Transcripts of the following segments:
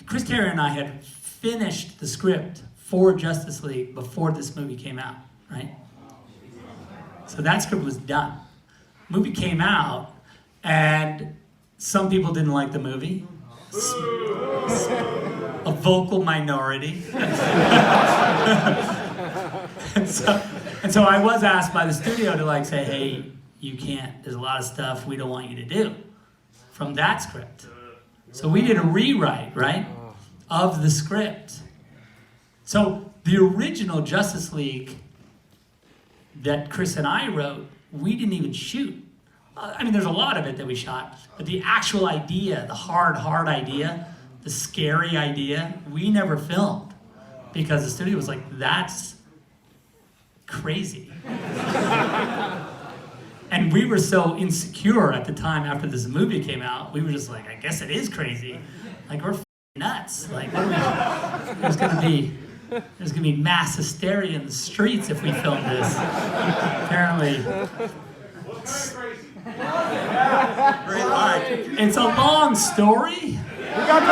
Chris Terry and I had finished the script for Justice League before this movie came out, right? So that script was done. Movie came out, and some people didn't like the movie. A vocal minority. and so I was asked by the studio to like say, hey, you can't, there's a lot of stuff we don't want you to do from that script. So we did a rewrite, right, of the script. So the original Justice League that Chris and I wrote, we didn't even shoot. I mean, there's a lot of it that we shot, but the actual idea, the hard idea, the scary idea, we never filmed because the studio was like, that's crazy. And we were so insecure at the time after this movie came out, we were just like, I guess it is crazy. Like, we're nuts. Like, what are we, there's gonna be mass hysteria in the streets if we film this. Apparently. It's crazy. Great art. It's a long story. We got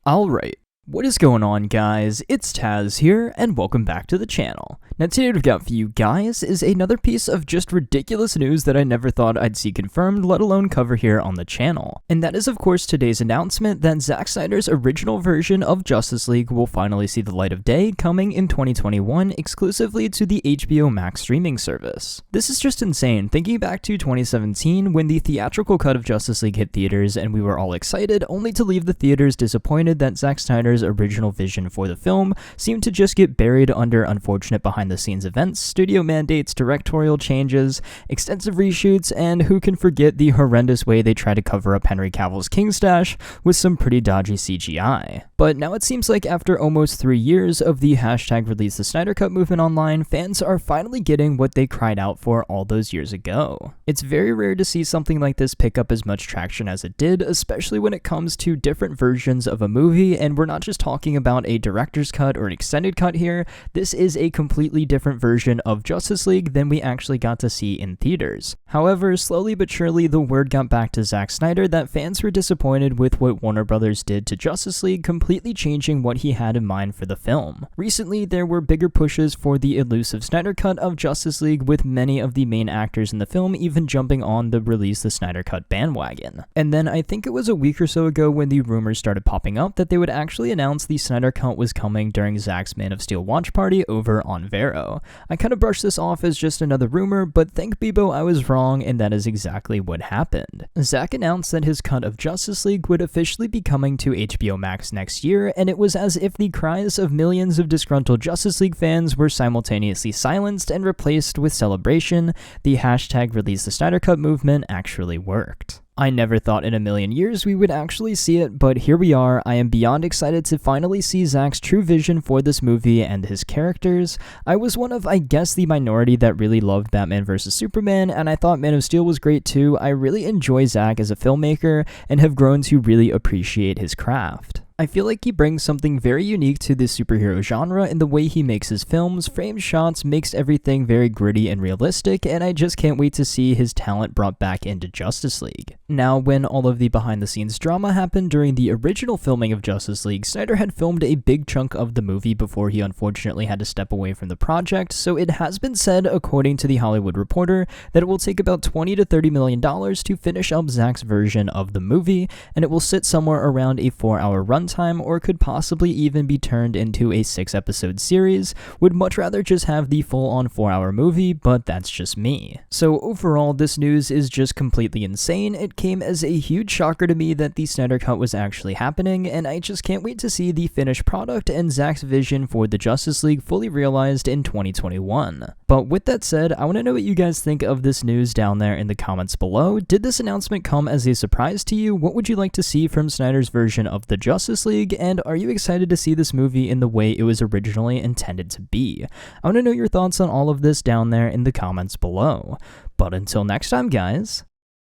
Alright, what is going on, guys? It's Tazz here, and welcome back to the channel. Now today what I've got for you guys is another piece of just ridiculous news that I never thought I'd see confirmed, let alone cover here on the channel. And that is of course today's announcement that Zack Snyder's original version of Justice League will finally see the light of day coming in 2021 exclusively to the HBO Max streaming service. This is just insane, thinking back to 2017 when the theatrical cut of Justice League hit theaters and we were all excited, only to leave the theaters disappointed that Zack Snyder's original vision for the film seemed to just get buried under unfortunate behind-the-scenes events, studio mandates, directorial changes, extensive reshoots, and who can forget the horrendous way they tried to cover up Henry Cavill's King stash with some pretty dodgy CGI. But now it seems like after almost 3 years of the hashtag Release the Snyder Cut movement online, fans are finally getting what they cried out for all those years ago. It's very rare to see something like this pick up as much traction as it did, especially when it comes to different versions of a movie, and we're not just talking about a director's cut or an extended cut here. This is a completely different version of Justice League than we actually got to see in theaters. However, slowly but surely the word got back to Zack Snyder that fans were disappointed with what Warner Brothers did to Justice League, completely changing what he had in mind for the film. Recently, there were bigger pushes for the elusive Snyder Cut of Justice League, with many of the main actors in the film even jumping on the Release the Snyder Cut bandwagon. And then I think it was a week or so ago when the rumors started popping up that they would actually announce the Snyder Cut was coming during Zack's Man of Steel watch party over on Vero. I kind of brushed this off as just another rumor, but thank Bebo I was wrong, and that is exactly what happened. Zack announced that his cut of Justice League would officially be coming to HBO Max next year, and it was as if the cries of millions of disgruntled Justice League fans were simultaneously silenced and replaced with celebration. The hashtag Release the Snyder Cut movement actually worked. I never thought in a million years we would actually see it, but here we are. I am beyond excited to finally see Zack's true vision for this movie and his characters. I was one of, I guess, the minority that really loved Batman vs Superman, and I thought Man of Steel was great too. I really enjoy Zack as a filmmaker and have grown to really appreciate his craft. I feel like he brings something very unique to the superhero genre in the way he makes his films, frames shots, makes everything very gritty and realistic, and I just can't wait to see his talent brought back into Justice League. Now, when all of the behind-the-scenes drama happened during the original filming of Justice League, Snyder had filmed a big chunk of the movie before he unfortunately had to step away from the project, so it has been said, according to The Hollywood Reporter, that it will take about $20 to $30 million to finish up Zack's version of the movie, and it will sit somewhere around a 4-hour runtime, or could possibly even be turned into a 6-episode series. Would much rather just have the full-on 4-hour movie, but that's just me. So overall, this news is just completely insane. It came as a huge shocker to me that the Snyder Cut was actually happening, and I just can't wait to see the finished product and Zack's vision for the Justice League fully realized in 2021. But with that said, I want to know what you guys think of this news down there in the comments below. Did this announcement come as a surprise to you? What would you like to see from Snyder's version of the Justice League, and are you excited to see this movie in the way it was originally intended to be? I want to know your thoughts on all of this down there in the comments below. But until next time, guys,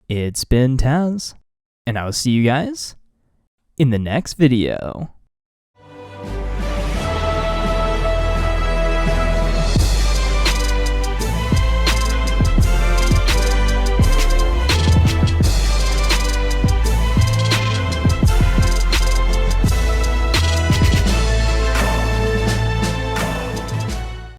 it's been Tazz, and I'll see you guys in the next video.